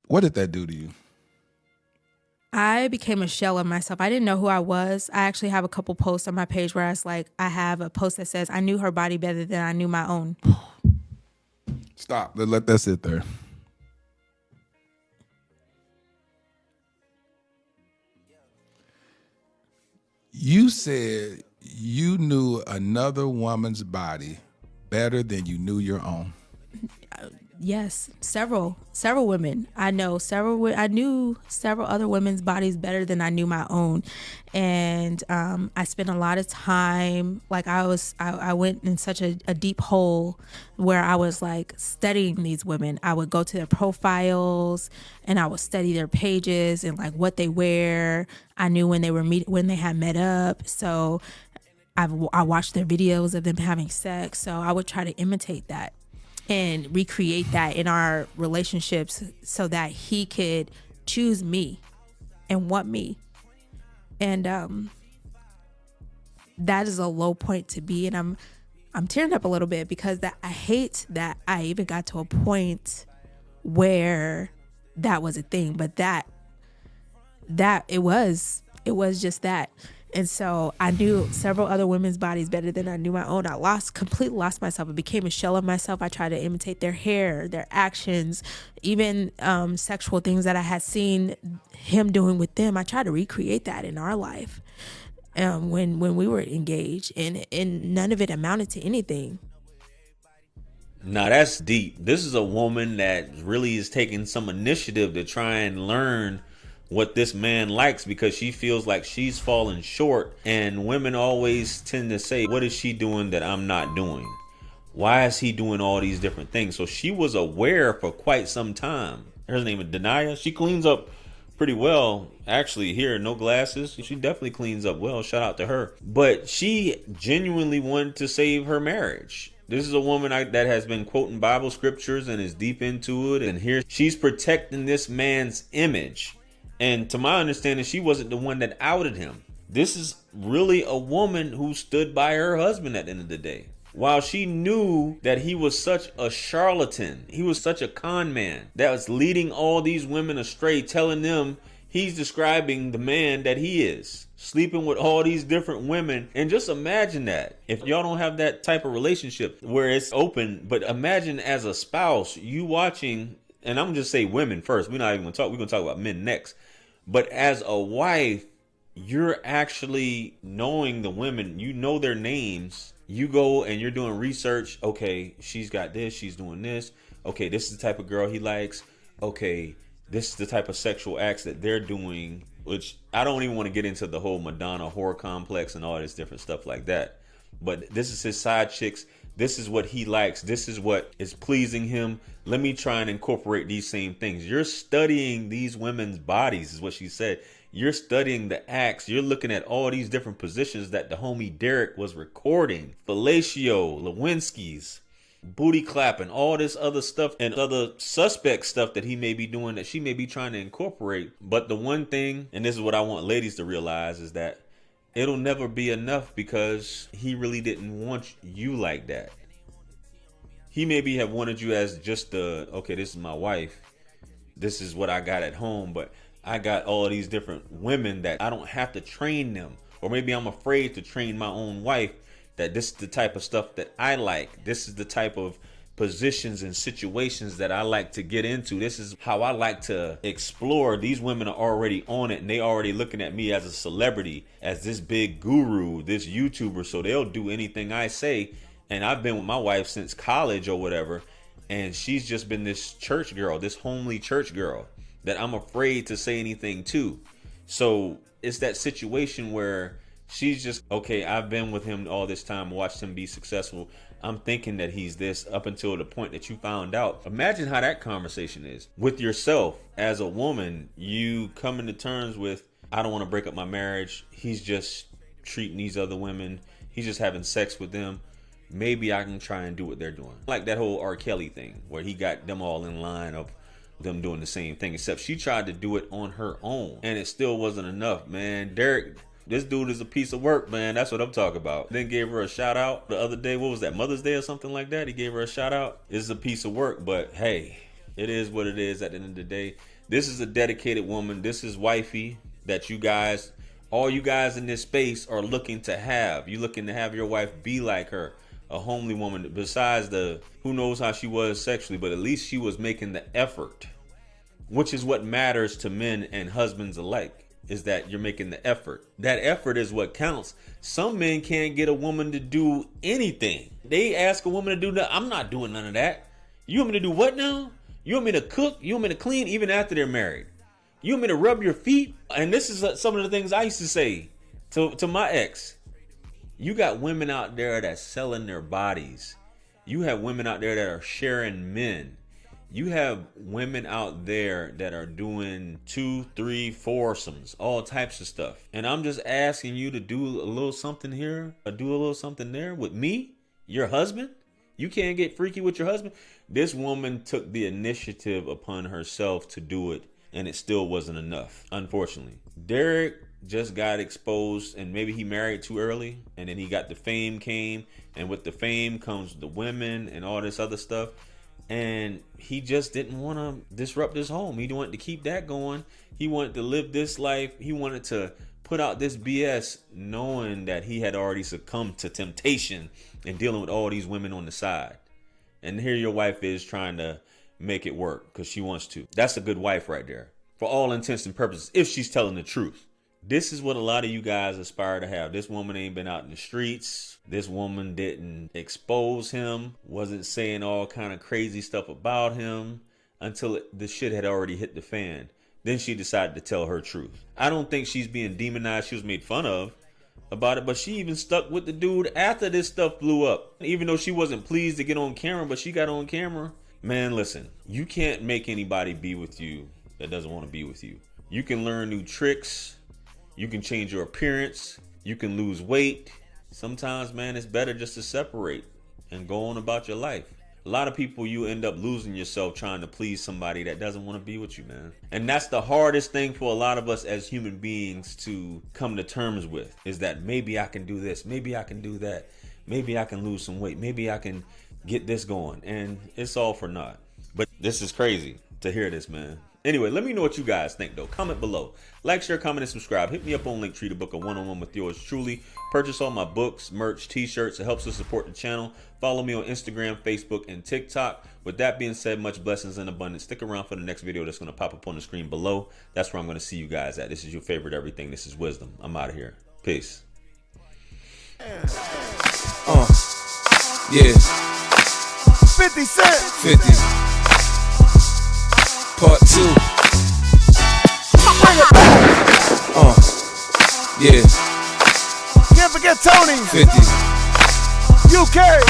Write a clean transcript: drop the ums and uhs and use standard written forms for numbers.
What did that do to you? I became a shell of myself. I didn't know who I was. I actually have a couple posts on my page where I have a post that says, I knew her body better than I knew my own. Stop. Let that sit there. You said you knew another woman's body better than you knew your own. Yes, several women. I knew several other women's bodies better than I knew my own, and I spent a lot of time. Like I went in such a deep hole where I was like studying these women. I would go to their profiles and I would study their pages and like what they wear. I knew when they had met up, so I watched their videos of them having sex. So I would try to imitate that and recreate that in our relationships so that he could choose me and want me. And that is a low point to be. And I'm tearing up a little bit because I hate that I even got to a point where that was a thing, but that it was just that. And so I knew several other women's bodies better than I knew my own. I completely lost myself. I became a shell of myself. I tried to imitate their hair, their actions, even sexual things that I had seen him doing with them. I tried to recreate that in our life when we were engaged, and none of it amounted to anything. Now that's deep. This is a woman that really is taking some initiative to try and learn what this man likes because she feels like she's falling short. And women always tend to say, what is she doing that I'm not doing? Why is he doing all these different things? So she was aware for quite some time. Her name is Denia. She cleans up pretty well. Actually, here, no glasses. She definitely cleans up well. Shout out to her. But she genuinely wanted to save her marriage. This is a woman that has been quoting Bible scriptures and is deep into it. And here she's protecting this man's image. And to my understanding, she wasn't the one that outed him. This is really a woman who stood by her husband at the end of the day. While she knew that he was such a charlatan, he was such a con man that was leading all these women astray, telling them he's describing the man that he is, sleeping with all these different women. And just imagine that. If y'all don't have that type of relationship where it's open, but imagine as a spouse, you watching, and I'm just say women first. We're not even going to talk. We're going to talk about men next. But as a wife, you're actually knowing the women. You know their names. You go and you're doing research. Okay, she's got this. She's doing this. Okay, this is the type of girl he likes. Okay, this is the type of sexual acts that they're doing. Which I don't even want to get into the whole Madonna whore complex and all this different stuff like that. But this is his side chicks. This is what he likes. This is what is pleasing him. Let me try and incorporate these same things. You're studying these women's bodies, is what she said. You're studying the acts. You're looking at all these different positions that the homie Derrick was recording. Fellatio, Lewinsky's, booty clapping, all this other stuff and other suspect stuff that he may be doing that she may be trying to incorporate. But the one thing, and this is what I want ladies to realize, is that it'll never be enough because he really didn't want you like that. He maybe have wanted you as just okay, this is my wife. This is what I got at home, but I got all these different women that I don't have to train them. Or maybe I'm afraid to train my own wife that this is the type of stuff that I like. This is the type of positions and situations that I like to get into. This is how I like to explore. These women are already on it and they already looking at me as a celebrity, as this big guru, this YouTuber. So they'll do anything I say. And I've been with my wife since college or whatever. And she's just been this church girl, this homely church girl that I'm afraid to say anything to. So it's that situation where she's just, okay, I've been with him all this time, watched him be successful. I'm thinking that he's this up until the point that you found out. Imagine how that conversation is with yourself as a woman. You coming to terms with, I don't want to break up my marriage. He's just treating these other women. He's just having sex with them. Maybe I can try and do what they're doing. Like that whole R. Kelly thing where he got them all in line of them doing the same thing, except she tried to do it on her own and it still wasn't enough, man. Derrick, this dude is a piece of work, man. That's what I'm talking about. Then gave her a shout out the other day. What was that, Mother's Day or something like that? He gave her a shout out. This is a piece of work, but hey, It is what it is at the end of the day. This is a dedicated woman. This is wifey that you guys, all you guys in this space are looking to have. You're looking to have your wife be like her, a homely woman. Besides the, who knows how she was sexually, but at least she was making the effort, which is what matters to men and husbands alike, is that you're making the effort. That effort is what counts. Some men can't get a woman to do anything. They ask a woman to do that. I'm not doing none of that. You want me to do what now? You want me to cook? You want me to clean even after they're married? You want me to rub your feet? And this is some of the things I used to say to my ex. You got women out there that's selling their bodies. You have women out there that are sharing men. You have women out there that are doing 2, 3 foursomes, all types of stuff. And I'm just asking you to do a little something here, or do a little something there with me, your husband. You can't get freaky with your husband. This woman took the initiative upon herself to do it, and it still wasn't enough, unfortunately. Derrick just got exposed, and maybe he married too early, and then he got the fame came, and with the fame comes the women and all this other stuff. And he just didn't want to disrupt his home. He wanted to keep that going. He wanted to live this life. He wanted to put out this BS, knowing that he had already succumbed to temptation and dealing with all these women on the side. And here your wife is trying to make it work because she wants to. That's a good wife right there, for all intents and purposes, if she's telling the truth. This is what a lot of you guys aspire to have. This woman ain't been out in the streets. This woman didn't expose him, wasn't saying all kind of crazy stuff about him until the shit had already hit the fan. Then she decided to tell her truth. I don't think she's being demonized. She was made fun of about it, but she even stuck with the dude after this stuff blew up. Even though she wasn't pleased to get on camera, but she got on camera. Man, listen, you can't make anybody be with you that doesn't want to be with you. You can learn new tricks. You can change your appearance. You can lose weight. Sometimes, man, it's better just to separate and go on about your life. A lot of people, you end up losing yourself trying to please somebody that doesn't want to be with you, man. And that's the hardest thing for a lot of us as human beings to come to terms with, is that maybe I can do this. Maybe I can do that. Maybe I can lose some weight. Maybe I can get this going. And it's all for naught. But this is crazy to hear this, man. Anyway, let me know what you guys think, though. Comment below. Like, share, comment, and subscribe. Hit me up on Linktree to book a one-on-one with yours truly. Purchase all my books, merch, t-shirts. It helps us support the channel. Follow me on Instagram, Facebook, and TikTok. With that being said, much blessings and abundance. Stick around for the next video that's going to pop up on the screen below. That's where I'm going to see you guys at. This is your favorite everything. This is Wisdom. I'm out of here. Peace. Yeah. 50 Cent. 50. Part 2. Bring it back. Yeah. Can't forget Tony. 50. UK.